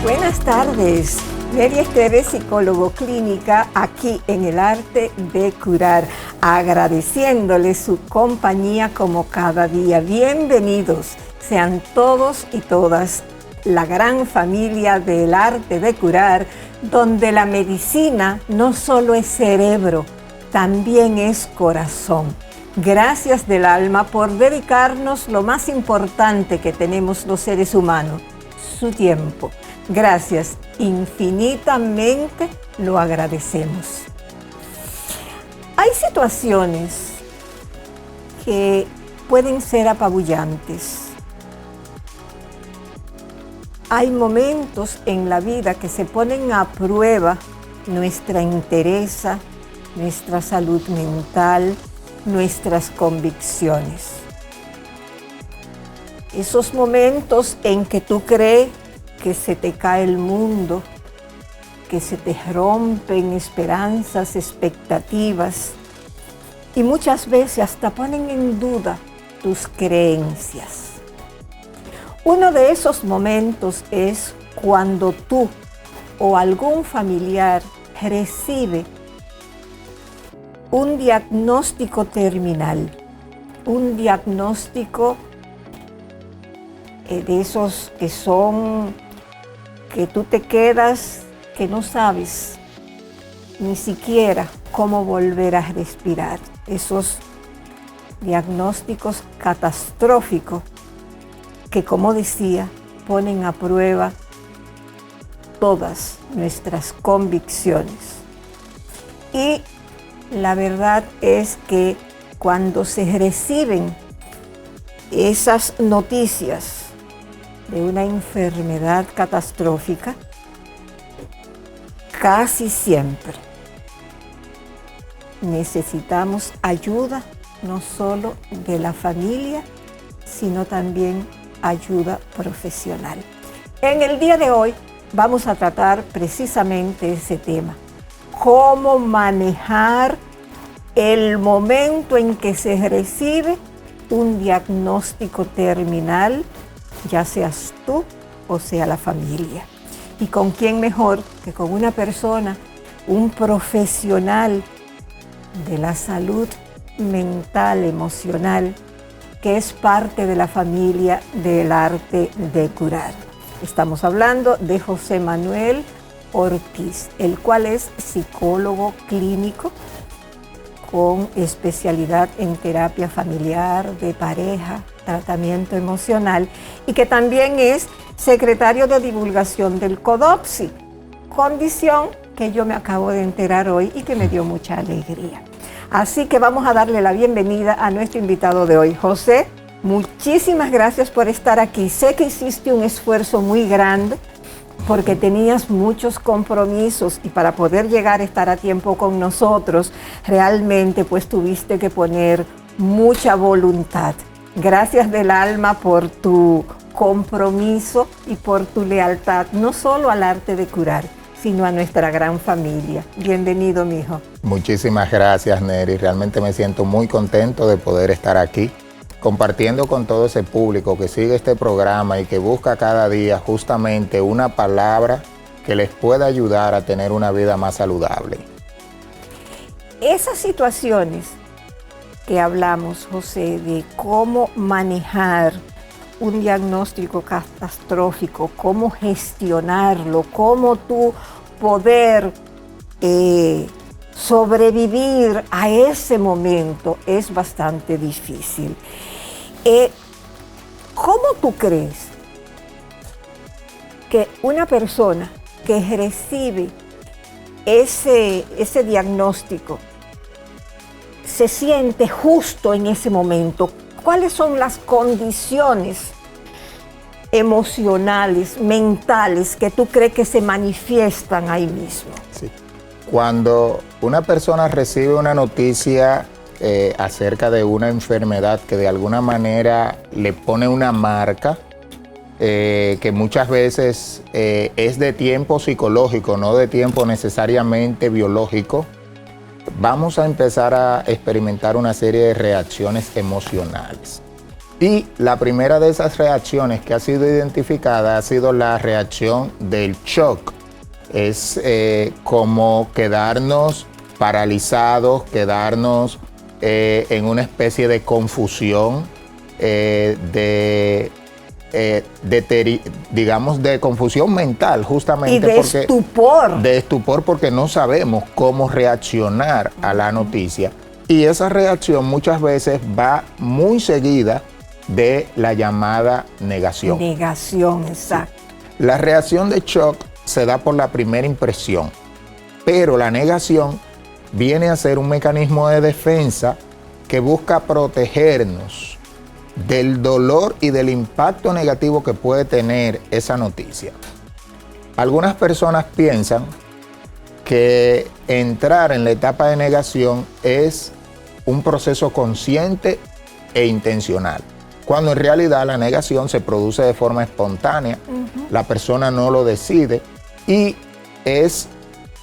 Buenas tardes, Mary Esteves, psicólogo clínica, aquí en El Arte de Curar, agradeciéndole su compañía como cada día. Bienvenidos sean todos y todas, la gran familia del Arte de Curar, donde la medicina no solo es cerebro, también es corazón. Gracias del alma por dedicarnos lo más importante que tenemos los seres humanos, su tiempo. Gracias, infinitamente lo agradecemos. Hay situaciones que pueden ser apabullantes. Hay momentos en la vida que se ponen a prueba nuestra entereza, nuestra salud mental, nuestras convicciones. Esos momentos en que tú crees que se te cae el mundo, que se te rompen esperanzas, expectativas, y muchas veces hasta ponen en duda tus creencias. Uno de esos momentos es cuando tú o algún familiar recibe un diagnóstico terminal, un diagnóstico de esos que son, que tú te quedas, que no sabes ni siquiera cómo volver a respirar. Esos diagnósticos catastróficos que, como decía, ponen a prueba todas nuestras convicciones. Y la verdad es que cuando se reciben esas noticias de una enfermedad catastrófica, casi siempre necesitamos ayuda, no solo de la familia, sino también ayuda profesional. En el día de hoy vamos a tratar precisamente ese tema: cómo manejar el momento en que se recibe un diagnóstico terminal, ya seas tú o sea la familia. ¿Y con quién mejor que con una persona, un profesional de la salud mental, emocional, que es parte de la familia del Arte de Curar? Estamos hablando de José Manuel Ortiz, el cual es psicólogo clínico con especialidad en terapia familiar, de pareja, tratamiento emocional, y que también es secretario de divulgación del CODOPSI, condición que yo me acabo de enterar hoy y que me dio mucha alegría. Así que vamos a darle la bienvenida a nuestro invitado de hoy. José, muchísimas gracias por estar aquí. Sé que hiciste un esfuerzo muy grande porque tenías muchos compromisos y para poder llegar a estar a tiempo con nosotros, realmente pues tuviste que poner mucha voluntad. Gracias del alma por tu compromiso y por tu lealtad, no solo al Arte de Curar, sino a nuestra gran familia. Bienvenido, mijo. Muchísimas gracias, Neri. Realmente me siento muy contento de poder estar aquí, compartiendo con todo ese público que sigue este programa y que busca cada día justamente una palabra que les pueda ayudar a tener una vida más saludable. Esas situaciones que hablamos, José, de cómo manejar un diagnóstico catastrófico, cómo gestionarlo, cómo tú poder sobrevivir a ese momento, es bastante difícil. ¿Cómo tú crees que una persona que recibe ese diagnóstico se siente justo en ese momento? ¿Cuáles son las condiciones emocionales, mentales, que tú crees que se manifiestan ahí mismo? Sí. Cuando una persona recibe una noticia acerca de una enfermedad que de alguna manera le pone una marca, que muchas veces es de tiempo psicológico, no de tiempo necesariamente biológico, vamos a empezar a experimentar una serie de reacciones emocionales. Y la primera de esas reacciones que ha sido identificada ha sido la reacción del shock. Es como quedarnos paralizados, quedarnos en una especie de confusión, digamos, de confusión mental, justamente. Y de estupor. De estupor, porque no sabemos cómo reaccionar a la noticia. Y esa reacción muchas veces va muy seguida de la llamada negación. Negación, exacto. La reacción de shock se da por la primera impresión, pero la negación viene a ser un mecanismo de defensa que busca protegernos del dolor y del impacto negativo que puede tener esa noticia. Algunas personas piensan que entrar en la etapa de negación es un proceso consciente e intencional, cuando en realidad la negación se produce de forma espontánea, la persona no lo decide y es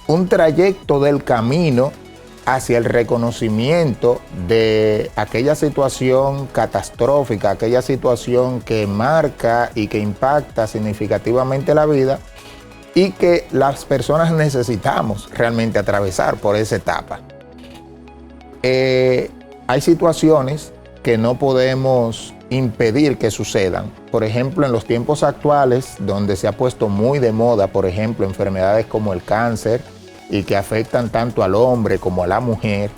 un trayecto del camino hacia el reconocimiento de aquella situación catastrófica, aquella situación que marca y que impacta significativamente la vida y que las personas necesitamos realmente atravesar por esa etapa. Hay situaciones que no podemos impedir que sucedan. Por ejemplo, en los tiempos actuales, donde se ha puesto muy de moda, por ejemplo, enfermedades como el cáncer y que afectan tanto al hombre como a la mujer,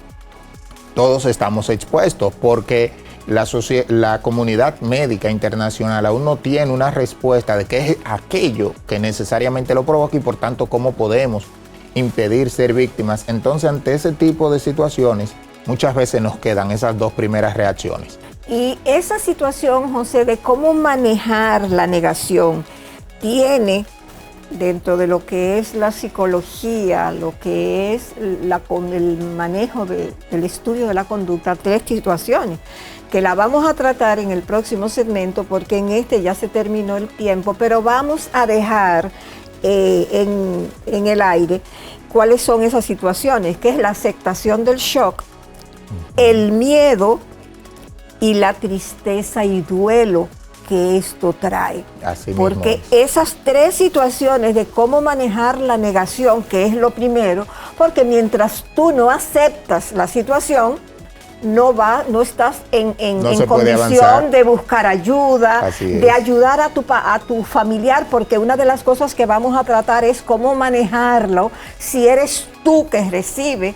todos estamos expuestos porque la comunidad médica internacional aún no tiene una respuesta de qué es aquello que necesariamente lo provoca y por tanto cómo podemos impedir ser víctimas. Entonces, ante ese tipo de situaciones, muchas veces nos quedan esas dos primeras reacciones. Y esa situación, José, de cómo manejar la negación, tiene dentro de lo que es la psicología, lo que es el manejo del estudio de la conducta, tres situaciones que la vamos a tratar en el próximo segmento porque en este ya se terminó el tiempo, pero vamos a dejar en el aire cuáles son esas situaciones, que es la aceptación del shock, el miedo y la tristeza y duelo que esto trae. Así porque mismo es. Esas tres situaciones de cómo manejar la negación, que es lo primero, porque mientras tú no aceptas la situación, no estás en condición de buscar ayuda, de ayudar a tu familiar, porque una de las cosas que vamos a tratar es cómo manejarlo si eres tú que recibe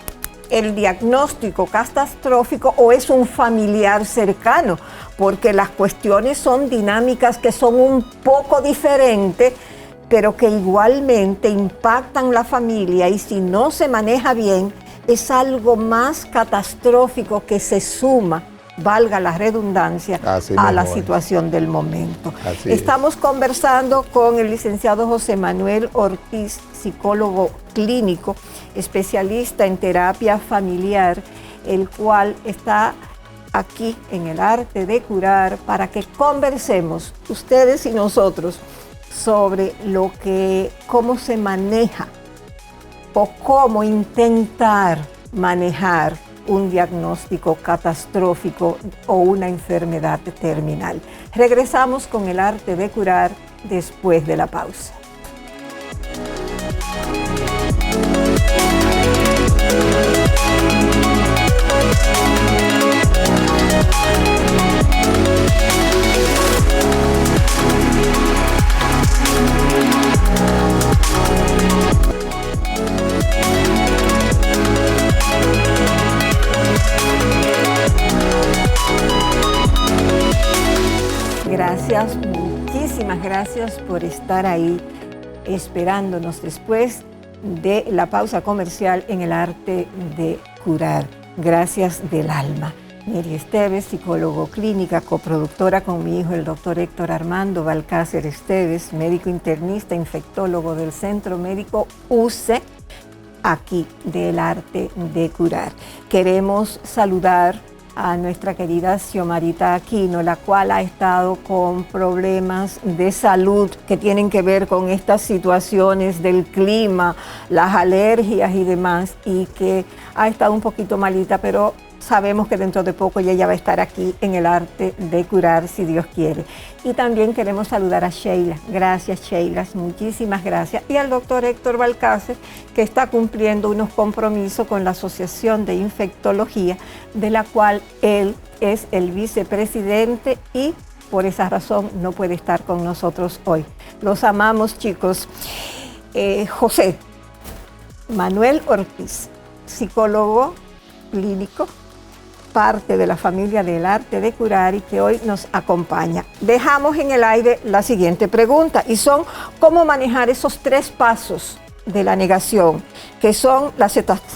el diagnóstico catastrófico o es un familiar cercano, porque las cuestiones son dinámicas que son un poco diferentes, pero que igualmente impactan la familia y si no se maneja bien, es algo más catastrófico que se suma, valga la redundancia, a la situación del momento. Estamos conversando con el licenciado José Manuel Ortiz, psicólogo clínico, especialista en terapia familiar, el cual está aquí en El Arte de Curar para que conversemos, ustedes y nosotros, sobre cómo se maneja o cómo intentar manejar un diagnóstico catastrófico o una enfermedad terminal. Regresamos con El Arte de Curar después de la pausa. Gracias, muchísimas gracias por estar ahí esperándonos después de la pausa comercial en El Arte de Curar. Gracias del alma. Mary Esteves, psicólogo clínica, coproductora con mi hijo, el doctor Héctor Armando Balcácer Esteves, médico internista, infectólogo del Centro Médico UCE, aquí del Arte de Curar. Queremos saludar a nuestra querida Xiomarita Aquino, la cual ha estado con problemas de salud que tienen que ver con estas situaciones del clima, las alergias y demás, y que ha estado un poquito malita, pero sabemos que dentro de poco ella va a estar aquí en el arte de curar, si Dios quiere. Y también queremos saludar a Sheila. Gracias, Sheila, muchísimas gracias. Y al doctor Héctor Balcácer, que está cumpliendo unos compromisos con la Asociación de Infectología, de la cual él es el vicepresidente y por esa razón no puede estar con nosotros hoy. Los amamos, chicos. José Manuel Ortiz, psicólogo clínico, parte de la familia del arte de curar y que hoy nos acompaña. Dejamos en el aire la siguiente pregunta y son cómo manejar esos 3 pasos de la negación, que son la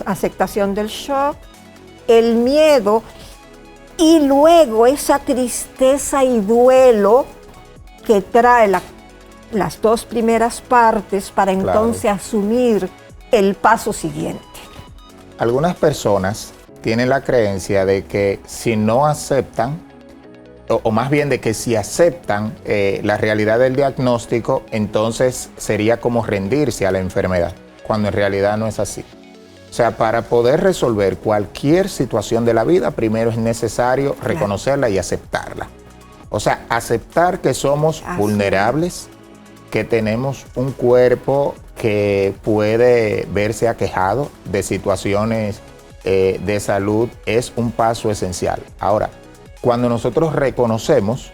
aceptación del shock, el miedo y luego esa tristeza y duelo que trae las 2 primeras partes para entonces asumir el paso siguiente. Algunas personas tienen la creencia de que si no aceptan, o más bien de que si aceptan la realidad del diagnóstico, entonces sería como rendirse a la enfermedad, cuando en realidad no es así. O sea, para poder resolver cualquier situación de la vida, primero es necesario reconocerla y aceptarla. O sea, aceptar que somos vulnerables, que tenemos un cuerpo que puede verse aquejado de situaciones de salud, es un paso esencial. Ahora, cuando nosotros reconocemos,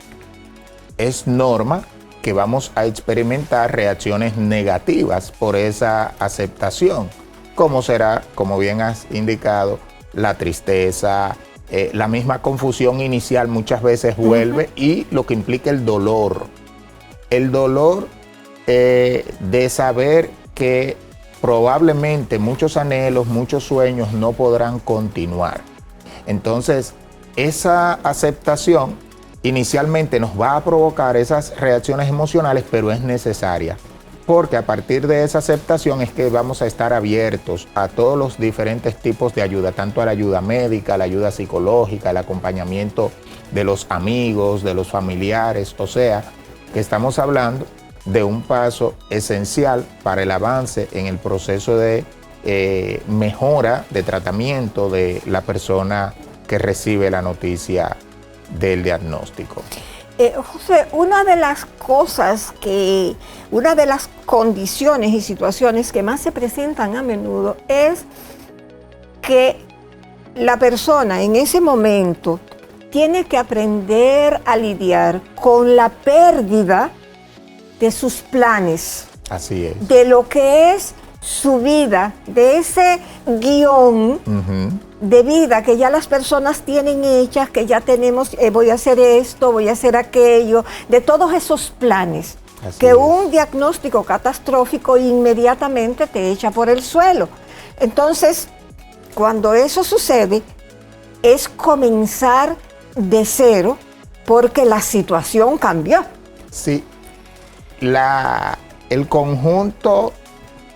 es norma que vamos a experimentar reacciones negativas por esa aceptación, como será, como bien has indicado, la tristeza, la misma confusión inicial muchas veces vuelve y lo que implica el dolor. El dolor de saber que probablemente muchos anhelos, muchos sueños no podrán continuar. Entonces, esa aceptación inicialmente nos va a provocar esas reacciones emocionales, pero es necesaria, porque a partir de esa aceptación es que vamos a estar abiertos a todos los diferentes tipos de ayuda, tanto a la ayuda médica, a la ayuda psicológica, el acompañamiento de los amigos, de los familiares. O sea, que estamos hablando de un paso esencial para el avance en el proceso de mejora, de tratamiento de la persona que recibe la noticia del diagnóstico. José, una de las condiciones y situaciones que más se presentan a menudo es que la persona en ese momento tiene que aprender a lidiar con la pérdida de sus planes. Así es. De lo que es su vida, de ese guión de vida que ya las personas tienen hechas, que ya tenemos, voy a hacer esto, voy a hacer aquello, de todos esos planes. Así que es. Un diagnóstico catastrófico inmediatamente te echa por el suelo. Entonces, cuando eso sucede, es comenzar de cero porque la situación cambió. Sí. El conjunto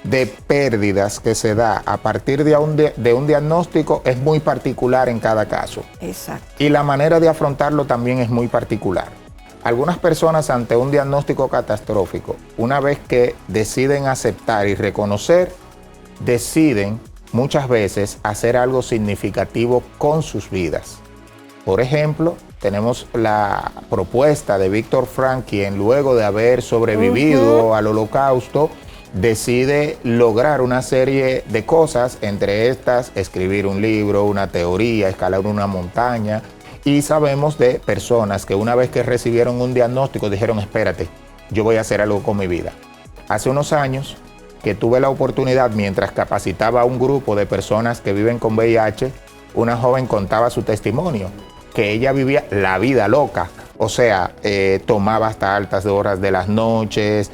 de pérdidas que se da a partir de un diagnóstico es muy particular en cada caso. Exacto. Y la manera de afrontarlo también es muy particular. Algunas personas ante un diagnóstico catastrófico, una vez que deciden aceptar y reconocer, deciden muchas veces hacer algo significativo con sus vidas. Por ejemplo, tenemos la propuesta de Víctor Frank, quien luego de haber sobrevivido al Holocausto, decide lograr una serie de cosas, entre estas, escribir un libro, una teoría, escalar una montaña. Y sabemos de personas que una vez que recibieron un diagnóstico dijeron, espérate, yo voy a hacer algo con mi vida. Hace unos años que tuve la oportunidad, mientras capacitaba a un grupo de personas que viven con VIH, una joven contaba su testimonio, que ella vivía la vida loca, o sea, tomaba hasta altas horas de las noches,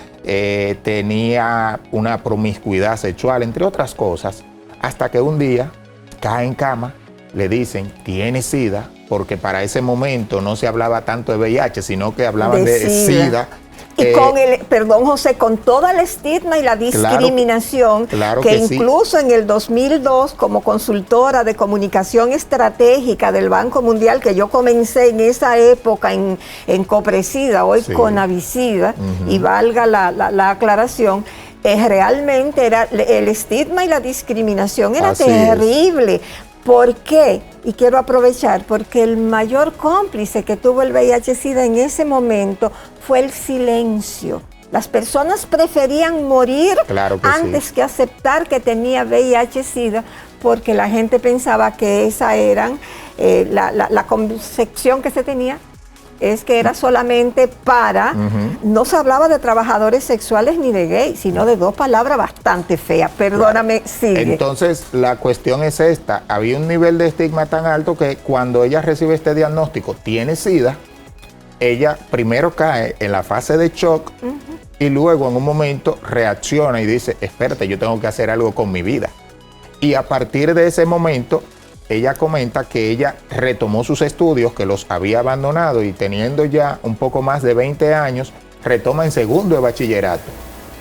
tenía una promiscuidad sexual, entre otras cosas, hasta que un día cae en cama, le dicen, tiene SIDA, porque para ese momento no se hablaba tanto de VIH, sino que hablaban de SIDA. Y perdón José, con toda el estigma y la discriminación, claro que incluso en el 2002, como consultora de comunicación estratégica del Banco Mundial, que yo comencé en esa época en Copresida, hoy Conavicida, y valga la aclaración, realmente era el estigma y la discriminación era terrible. ¿Por qué? Y quiero aprovechar, porque el mayor cómplice que tuvo el VIH-Sida en ese momento fue el silencio. Las personas preferían morir antes que aceptar que tenía VIH-Sida, porque la gente pensaba que esa era la concepción que se tenía, es que era solamente para, no se hablaba de trabajadores sexuales ni de gays, sino de dos palabras bastante feas. Perdóname, sigue. Entonces, la cuestión es esta, había un nivel de estigma tan alto que cuando ella recibe este diagnóstico, tiene SIDA, ella primero cae en la fase de shock y luego en un momento reacciona y dice, espérate, yo tengo que hacer algo con mi vida. Y a partir de ese momento, ella comenta que ella retomó sus estudios, que los había abandonado y teniendo ya un poco más de 20 años, retoma en segundo de bachillerato.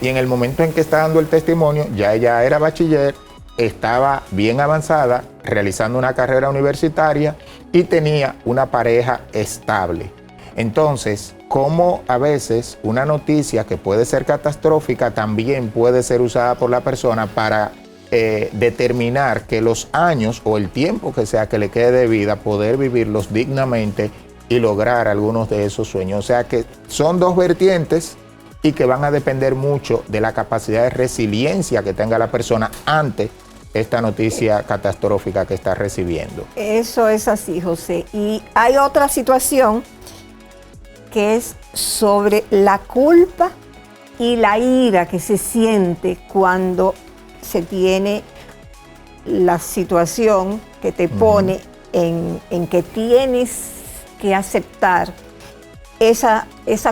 Y en el momento en que está dando el testimonio, ya ella era bachiller, estaba bien avanzada, realizando una carrera universitaria y tenía una pareja estable. Entonces, como a veces una noticia que puede ser catastrófica también puede ser usada por la persona para determinar que los años o el tiempo que sea que le quede de vida, poder vivirlos dignamente y lograr algunos de esos sueños. O sea que son dos vertientes y que van a depender mucho de la capacidad de resiliencia que tenga la persona ante esta noticia catastrófica que está recibiendo. Eso es así, José. Y hay otra situación que es sobre la culpa y la ira que se siente cuando se tiene la situación que te pone en que tienes que aceptar esa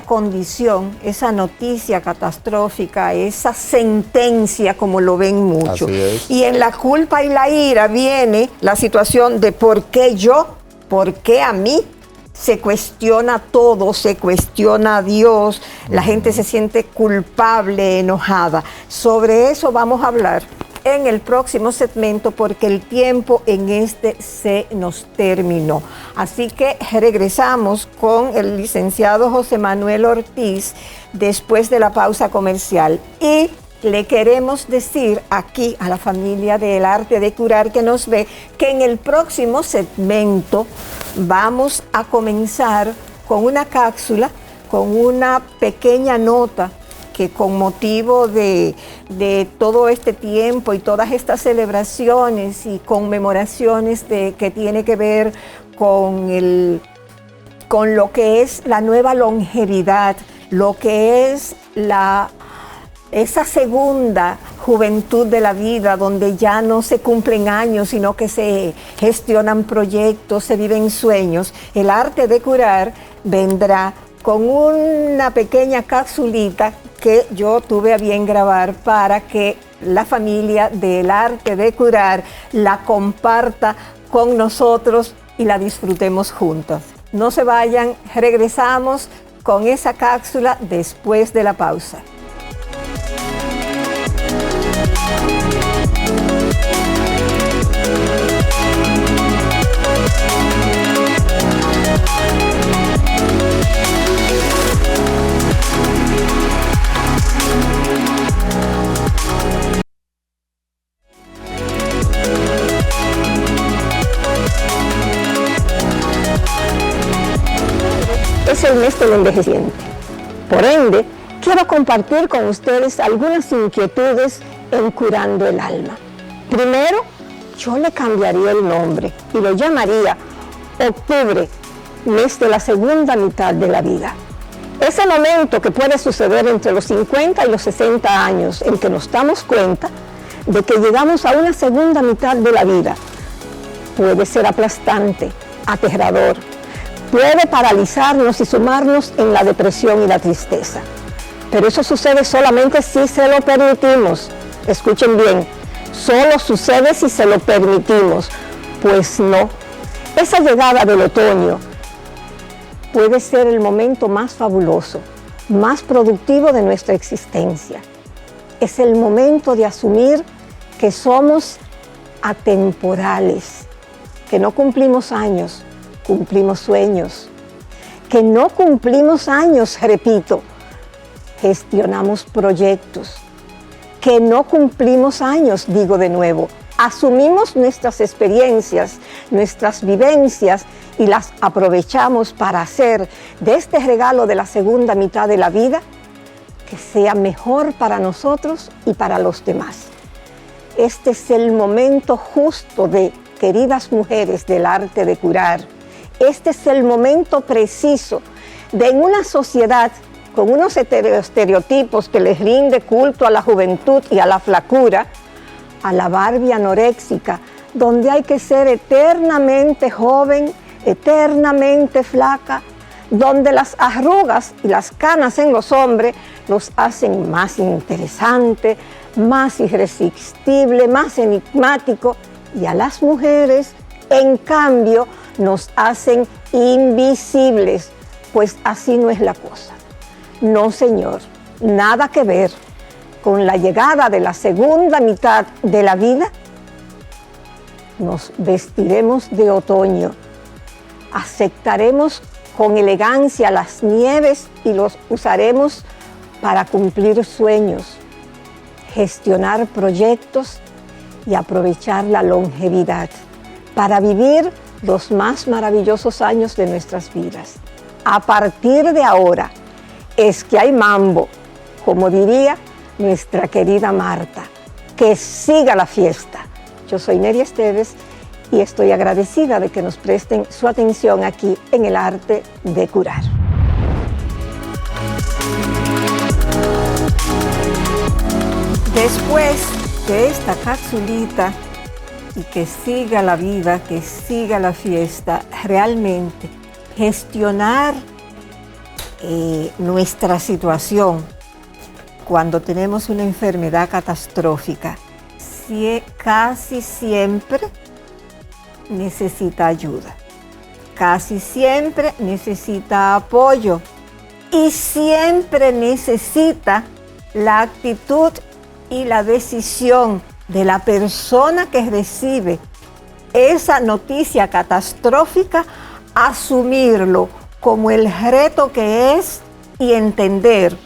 condición, esa noticia catastrófica, esa sentencia, como lo ven mucho. Así es. Y en la culpa y la ira viene la situación de ¿por qué yo? ¿Por qué a mí? Se cuestiona todo, se cuestiona a Dios, la gente se siente culpable, enojada. Sobre eso vamos a hablar en el próximo segmento porque el tiempo en este se nos terminó. Así que regresamos con el licenciado José Manuel Ortiz después de la pausa comercial. Y le queremos decir aquí a la familia del Arte de Curar que nos ve que en el próximo segmento vamos a comenzar con una cápsula, con una pequeña nota que con motivo de todo este tiempo y todas estas celebraciones y conmemoraciones que tiene que ver con lo que es la nueva longevidad, lo que es esa segunda juventud de la vida, donde ya no se cumplen años, sino que se gestionan proyectos, se viven sueños. El Arte de Curar vendrá con una pequeña capsulita que yo tuve a bien grabar para que la familia del Arte de Curar la comparta con nosotros y la disfrutemos juntos. No se vayan, regresamos con esa cápsula después de la pausa. Es el mes del envejeciente. Por ende, quiero compartir con ustedes algunas inquietudes en Curando el Alma. Primero, yo le cambiaría el nombre y lo llamaría Octubre, mes de la segunda mitad de la vida. Ese momento que puede suceder entre los 50 y los 60 años, en que nos damos cuenta de que llegamos a una segunda mitad de la vida, puede ser aplastante, aterrador, puede paralizarnos y sumarnos en la depresión y la tristeza. Pero eso sucede solamente si se lo permitimos. Escuchen bien, solo sucede si se lo permitimos. Pues no. Esa llegada del otoño puede ser el momento más fabuloso, más productivo de nuestra existencia. Es el momento de asumir que somos atemporales, que no cumplimos años, cumplimos sueños, que no cumplimos años, repito, gestionamos proyectos, que no cumplimos años, digo de nuevo, asumimos nuestras experiencias, nuestras vivencias y las aprovechamos para hacer de este regalo de la segunda mitad de la vida que sea mejor para nosotros y para los demás. Este es el momento justo de, queridas mujeres del arte de curar, este es el momento preciso de, en una sociedad con unos estereotipos que les rinde culto a la juventud y a la flacura, a la Barbie anoréxica, donde hay que ser eternamente joven, eternamente flaca, donde las arrugas y las canas en los hombres los hacen más interesante, más irresistible, más enigmático, y a las mujeres, en cambio, nos hacen invisibles, pues así no es la cosa. No, señor, nada que ver. Con la llegada de la segunda mitad de la vida, nos vestiremos de otoño, aceptaremos con elegancia las nieves y los usaremos para cumplir sueños, gestionar proyectos y aprovechar la longevidad para vivir los más maravillosos años de nuestras vidas. A partir de ahora es que hay mambo, como diría nuestra querida Marta. Que siga la fiesta. Yo soy Nery Esteves y estoy agradecida de que nos presten su atención aquí en el arte de curar. Después de esta capsulita, y que siga la vida, que siga la fiesta, realmente gestionar nuestra situación cuando tenemos una enfermedad catastrófica, casi siempre necesita ayuda, casi siempre necesita apoyo y siempre necesita la actitud y la decisión de la persona que recibe esa noticia catastrófica, asumirlo como el reto que es y entender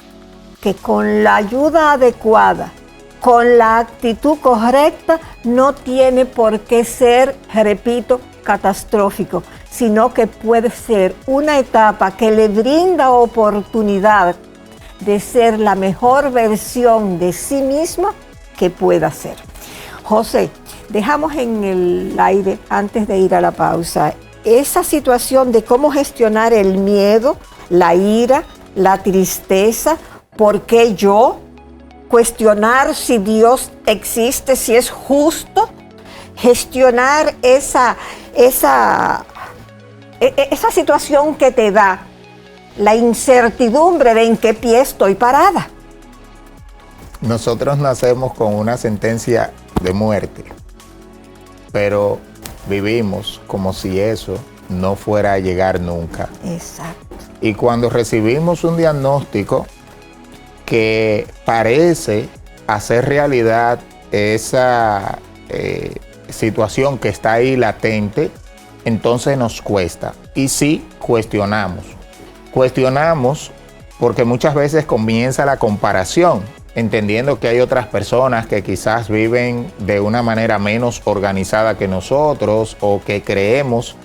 que con la ayuda adecuada, con la actitud correcta, no tiene por qué ser, repito, catastrófico, sino que puede ser una etapa que le brinda oportunidad de ser la mejor versión de sí misma que pueda ser. José, dejamos en el aire, antes de ir a la pausa, esa situación de cómo gestionar el miedo, la ira, la tristeza, ¿por qué yo? Cuestionar si Dios existe, si es justo, gestionar esa situación que te da la incertidumbre de en qué pie estoy parada. Nosotros nacemos con una sentencia de muerte, pero vivimos como si eso no fuera a llegar nunca. Exacto. Y cuando recibimos un diagnóstico que parece hacer realidad esa situación que está ahí latente, entonces nos cuesta. Y sí, cuestionamos. Cuestionamos porque muchas veces comienza la comparación, entendiendo que hay otras personas que quizás viven de una manera menos organizada que nosotros o que creemos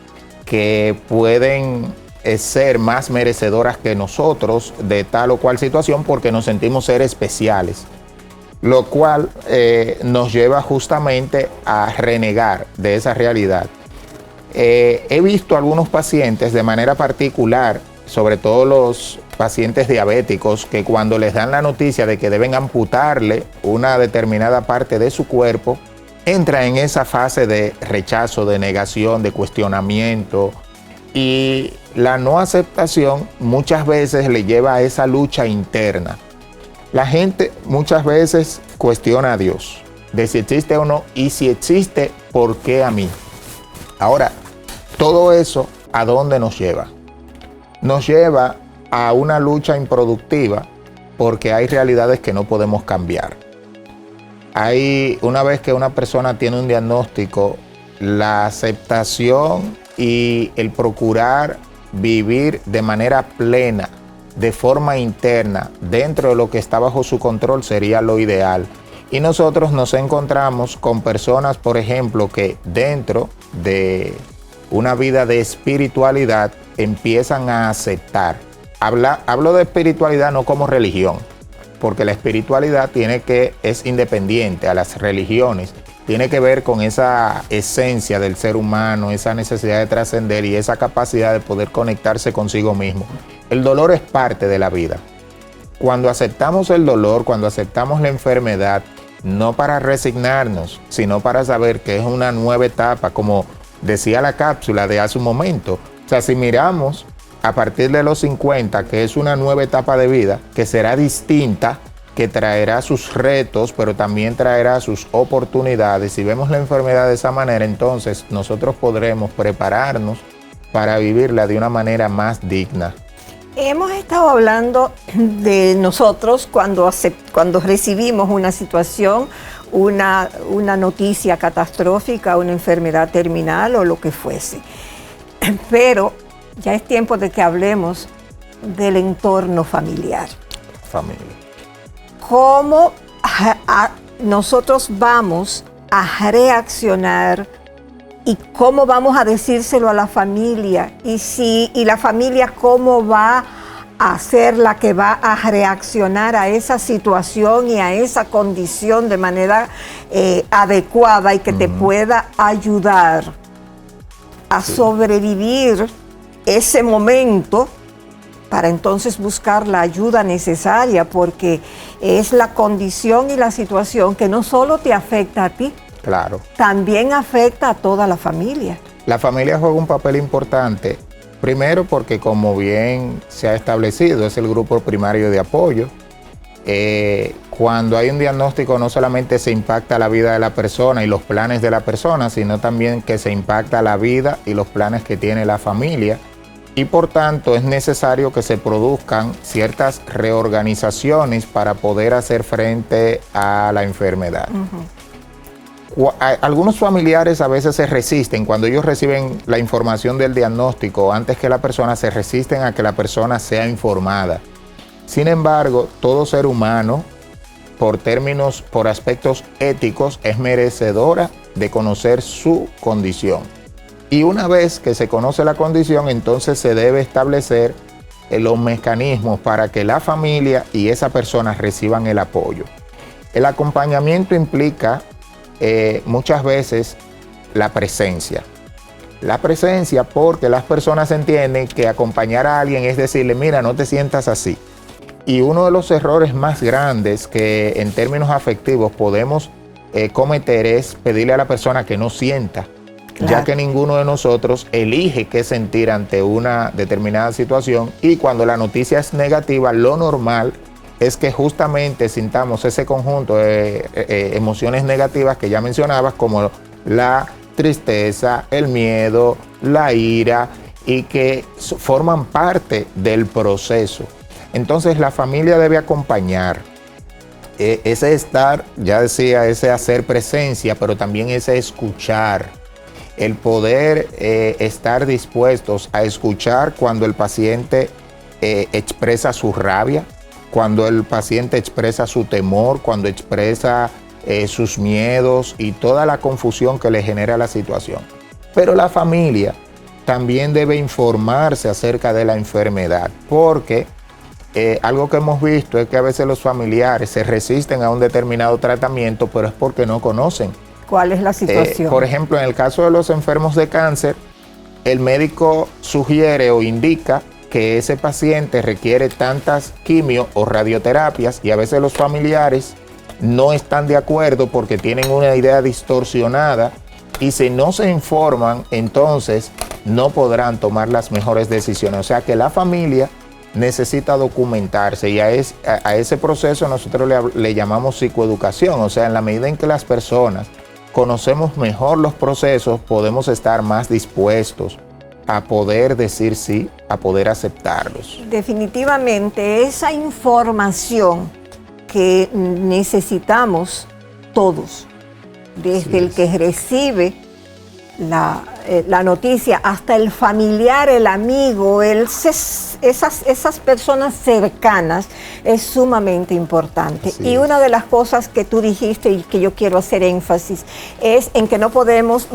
que pueden ser más merecedoras que nosotros de tal o cual situación porque nos sentimos ser especiales, lo cual nos lleva justamente a renegar de esa realidad. He visto algunos pacientes de manera particular, sobre todo los pacientes diabéticos, que cuando les dan la noticia de que deben amputarle una determinada parte de su cuerpo, entra en esa fase de rechazo, de negación, de cuestionamiento, y la no aceptación muchas veces le lleva a esa lucha interna. La gente muchas veces cuestiona a Dios, de si existe o no, y si existe, ¿por qué a mí? Ahora, todo eso, ¿a dónde nos lleva? Nos lleva a una lucha improductiva porque hay realidades que no podemos cambiar. Una vez que una persona tiene un diagnóstico, la aceptación y el procurar vivir de manera plena, de forma interna, dentro de lo que está bajo su control, sería lo ideal. Y nosotros nos encontramos con personas, por ejemplo, que dentro de una vida de espiritualidad empiezan a aceptar. Hablo de espiritualidad no como religión, porque la espiritualidad es independiente a las religiones, tiene que ver con esa esencia del ser humano, esa necesidad de trascender y esa capacidad de poder conectarse consigo mismo. El dolor es parte de la vida. Cuando aceptamos el dolor, cuando aceptamos la enfermedad, no para resignarnos, sino para saber que es una nueva etapa, como decía la cápsula de hace un momento. O sea, si miramos a partir de los 50, que es una nueva etapa de vida, que será distinta, que traerá sus retos, pero también traerá sus oportunidades. Si vemos la enfermedad de esa manera, entonces nosotros podremos prepararnos para vivirla de una manera más digna. Hemos estado hablando de nosotros cuando recibimos una situación, una noticia catastrófica, una enfermedad terminal o lo que fuese. Pero ya es tiempo de que hablemos del entorno familiar. Familia. ¿Cómo nosotros vamos a reaccionar y cómo vamos a decírselo a la familia? Y la familia cómo va a ser la que va a reaccionar a esa situación y a esa condición de manera adecuada y que te pueda ayudar a sobrevivir ese momento para entonces buscar la ayuda necesaria, porque es la condición y la situación que no solo te afecta a ti, claro, también afecta a toda la familia. La familia juega un papel importante, primero porque, como bien se ha establecido, es el grupo primario de apoyo. Cuando hay un diagnóstico, no solamente se impacta la vida de la persona y los planes de la persona, sino también que se impacta la vida y los planes que tiene la familia. Y por tanto es necesario que se produzcan ciertas reorganizaciones para poder hacer frente a la enfermedad. Algunos familiares a veces se resisten cuando ellos reciben la información del diagnóstico, antes que la persona, se resisten a que la persona sea informada. Sin embargo, todo ser humano, por aspectos éticos, es merecedora de conocer su condición. Y una vez que se conoce la condición, entonces se debe establecer los mecanismos para que la familia y esa persona reciban el apoyo. El acompañamiento implica muchas veces la presencia. La presencia, porque las personas entienden que acompañar a alguien es decirle, mira, no te sientas así. Y uno de los errores más grandes que en términos afectivos podemos cometer es pedirle a la persona que no sienta. Claro. Ya que ninguno de nosotros elige qué sentir ante una determinada situación, y cuando la noticia es negativa, lo normal es que justamente sintamos ese conjunto de emociones negativas que ya mencionabas, como la tristeza, el miedo, la ira, y que forman parte del proceso. Entonces la familia debe acompañar. Ese estar, ya decía, ese hacer presencia, pero también ese escuchar. El poder estar dispuestos a escuchar cuando el paciente expresa su rabia, cuando el paciente expresa su temor, cuando expresa sus miedos y toda la confusión que le genera la situación. Pero la familia también debe informarse acerca de la enfermedad, porque algo que hemos visto es que a veces los familiares se resisten a un determinado tratamiento, pero es porque no conocen ¿cuál es la situación? Por ejemplo, en el caso de los enfermos de cáncer, el médico sugiere o indica que ese paciente requiere tantas quimio o radioterapias, y a veces los familiares no están de acuerdo porque tienen una idea distorsionada, y si no se informan, entonces no podrán tomar las mejores decisiones. O sea que la familia necesita documentarse, y a ese proceso nosotros le llamamos psicoeducación. O sea, en la medida en que las personas conocemos mejor los procesos, podemos estar más dispuestos a poder decir sí, a poder aceptarlos. Definitivamente esa información que necesitamos todos, desde el que recibe la noticia, hasta el familiar, el amigo, esas personas cercanas es sumamente importante. Así y es. una de las cosas que tú dijiste y que yo quiero hacer énfasis es en que no podemos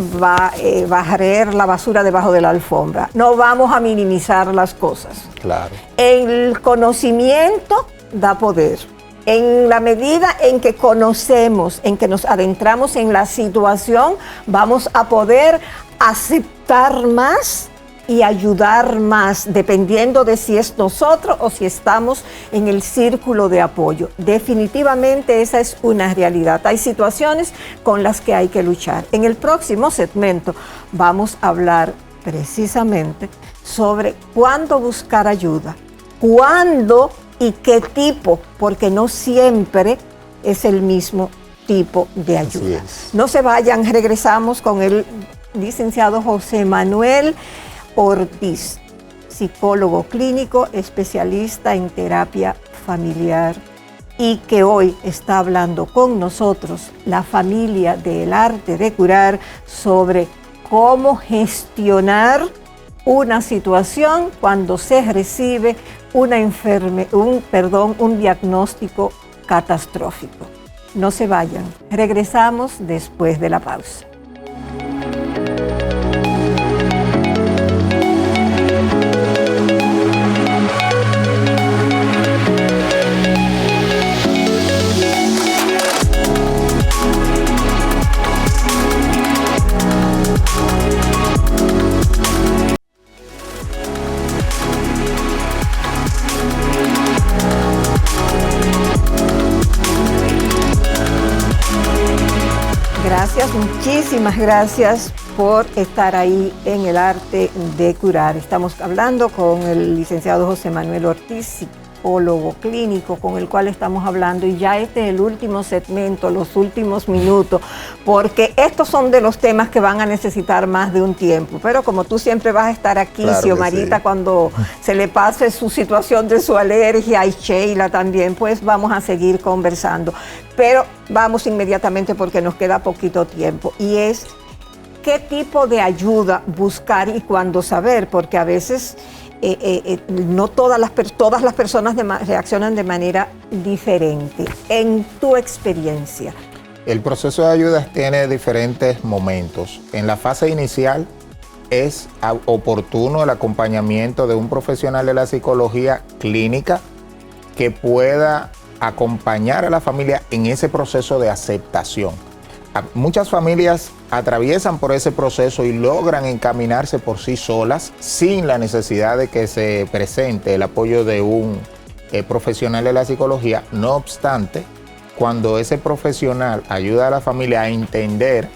barrer la basura debajo de la alfombra. No vamos a minimizar las cosas. Claro. El conocimiento da poder. En la medida en que conocemos, en que nos adentramos en la situación, vamos a poder aceptar más y ayudar más, dependiendo de si es nosotros o si estamos en el círculo de apoyo. Definitivamente esa es una realidad. Hay situaciones con las que hay que luchar. En el próximo segmento vamos a hablar precisamente sobre cuándo buscar ayuda, cuándo y qué tipo, porque no siempre es el mismo tipo de ayuda. No se vayan, regresamos con el licenciado José Manuel Ortiz, psicólogo clínico, especialista en terapia familiar y que hoy está hablando con nosotros, la familia del arte de curar, sobre cómo gestionar una situación cuando se recibe un diagnóstico catastrófico. No se vayan, regresamos después de la pausa. Gracias, muchísimas gracias por estar ahí en el arte de curar. Estamos hablando con el licenciado José Manuel Ortiz, psicólogo clínico, con el cual estamos hablando, y ya este es el último segmento, los últimos minutos, porque estos son de los temas que van a necesitar más de un tiempo, pero como tú siempre vas a estar aquí, claro, Xiomarita, sí, cuando se le pase su situación de su alergia, y Sheila también, pues vamos a seguir conversando, pero vamos inmediatamente porque nos queda poquito tiempo, y es qué tipo de ayuda buscar y cuándo saber, porque a veces no todas las personas reaccionan de manera diferente. En tu experiencia. El proceso de ayuda tiene diferentes momentos. En la fase inicial es oportuno el acompañamiento de un profesional de la psicología clínica que pueda acompañar a la familia en ese proceso de aceptación. Muchas familias atraviesan por ese proceso y logran encaminarse por sí solas sin la necesidad de que se presente el apoyo de un profesional de la psicología. No obstante, cuando ese profesional ayuda a la familia a entender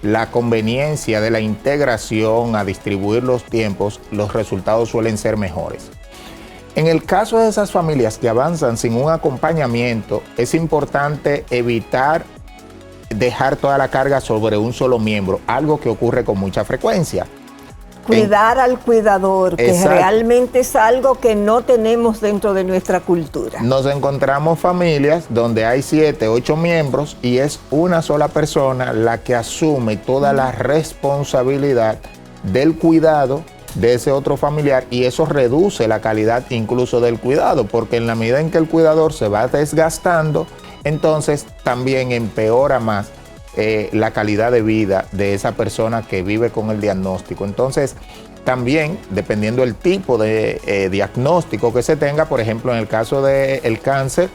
la conveniencia de la integración, a distribuir los tiempos, los resultados suelen ser mejores. En el caso de esas familias que avanzan sin un acompañamiento, es importante evitar dejar toda la carga sobre un solo miembro, algo que ocurre con mucha frecuencia. Cuidar al cuidador, que Exacto. realmente es algo que no tenemos dentro de nuestra cultura. Nos encontramos familias donde hay 7, 8 miembros y es una sola persona la que asume toda la responsabilidad del cuidado de ese otro familiar, y eso reduce la calidad incluso del cuidado, porque en la medida en que el cuidador se va desgastando, entonces también empeora más la calidad de vida de esa persona que vive con el diagnóstico. Entonces, también, dependiendo del tipo de diagnóstico que se tenga, por ejemplo, en el caso del cáncer,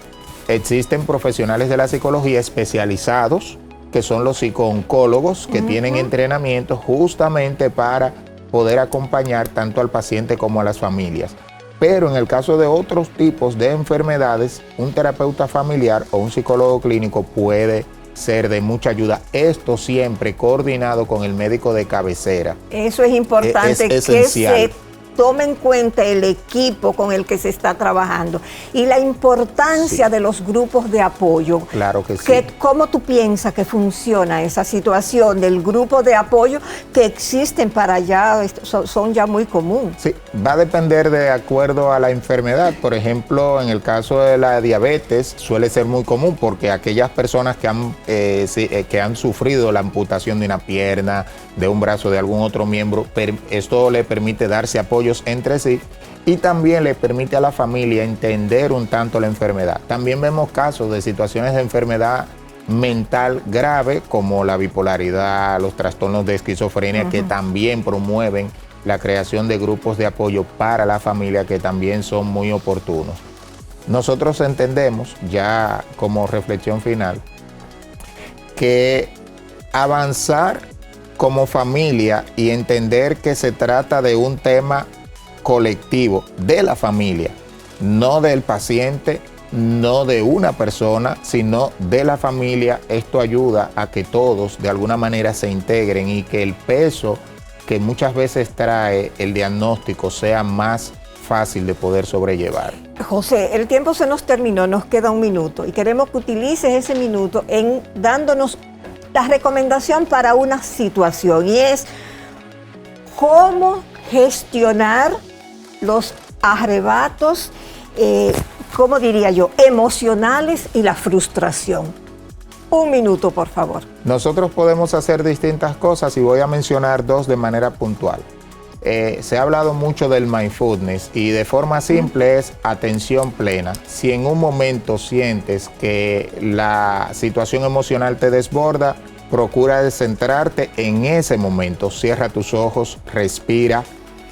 existen profesionales de la psicología especializados, que son los psicooncólogos, que tienen entrenamiento justamente para poder acompañar tanto al paciente como a las familias. Pero en el caso de otros tipos de enfermedades, un terapeuta familiar o un psicólogo clínico puede ser de mucha ayuda. Esto siempre coordinado con el médico de cabecera. Eso es importante, es esencial. tome en cuenta el equipo con el que se está trabajando y la importancia de los grupos de apoyo. Claro que sí. ¿Cómo tú piensas que funciona esa situación del grupo de apoyo que existen para allá, son ya muy común? Sí, va a depender de acuerdo a la enfermedad. Por ejemplo, en el caso de la diabetes suele ser muy común porque aquellas personas que han sufrido la amputación de una pierna, de un brazo, de algún otro miembro, esto le permite darse apoyos entre sí y también le permite a la familia entender un tanto la enfermedad. También vemos casos de situaciones de enfermedad mental grave como la bipolaridad, los trastornos de esquizofrenia, que también promueven la creación de grupos de apoyo para la familia que también son muy oportunos. Nosotros entendemos, ya como reflexión final, que avanzar como familia y entender que se trata de un tema colectivo de la familia, no del paciente, no de una persona, sino de la familia. Esto ayuda a que todos de alguna manera se integren y que el peso que muchas veces trae el diagnóstico sea más fácil de poder sobrellevar. José, el tiempo se nos terminó, nos queda 1 minuto y queremos que utilices ese minuto en dándonos la recomendación para una situación, y es cómo gestionar los arrebatos, ¿cómo diría yo?, emocionales y la frustración. 1 minuto, por favor. Nosotros podemos hacer distintas cosas y voy a mencionar 2 de manera puntual. Se ha hablado mucho del mindfulness y de forma simple es atención plena. Si en un momento sientes que la situación emocional te desborda, procura centrarte en ese momento. Cierra tus ojos, respira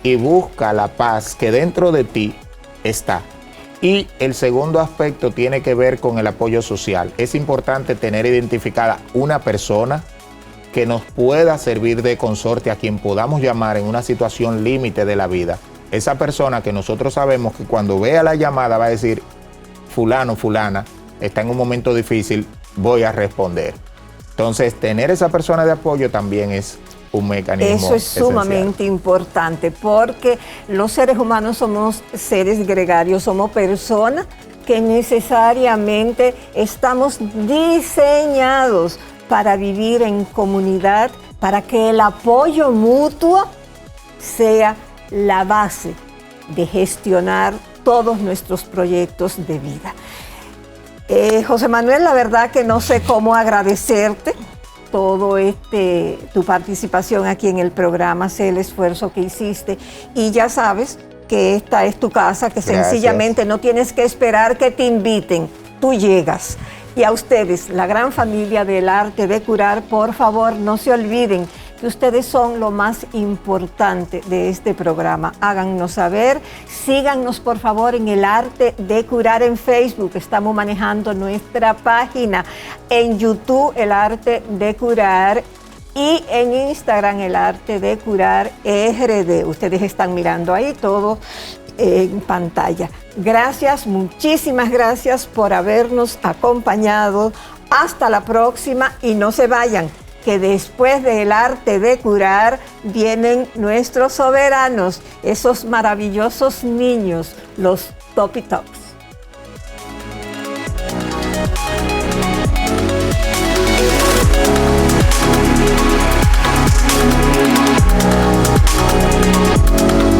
y busca la paz que dentro de ti está. Y el segundo aspecto tiene que ver con el apoyo social. Es importante tener identificada una persona que nos pueda servir de consorte, a quien podamos llamar en una situación límite de la vida. Esa persona que nosotros sabemos que cuando vea la llamada va a decir, fulano, fulana, está en un momento difícil, voy a responder. Entonces, tener esa persona de apoyo también es un mecanismo Eso es sumamente importante, porque los seres humanos somos seres gregarios, somos personas que necesariamente estamos diseñados para vivir en comunidad, para que el apoyo mutuo sea la base de gestionar todos nuestros proyectos de vida. José Manuel, la verdad que no sé cómo agradecerte todo tu participación aquí en el programa, sé el esfuerzo que hiciste y ya sabes que esta es tu casa, que sencillamente no tienes que esperar que te inviten, tú llegas. Y a ustedes, la gran familia del Arte de Curar, por favor, no se olviden que ustedes son lo más importante de este programa. Háganos saber, síganos por favor en el Arte de Curar en Facebook. Estamos manejando nuestra página en YouTube, el Arte de Curar, y en Instagram, el Arte de Curar RD. Ustedes están mirando ahí todo en pantalla. Gracias, muchísimas gracias por habernos acompañado. Hasta la próxima y no se vayan, que después del Arte de Curar vienen nuestros soberanos, esos maravillosos niños, los Topi Tops.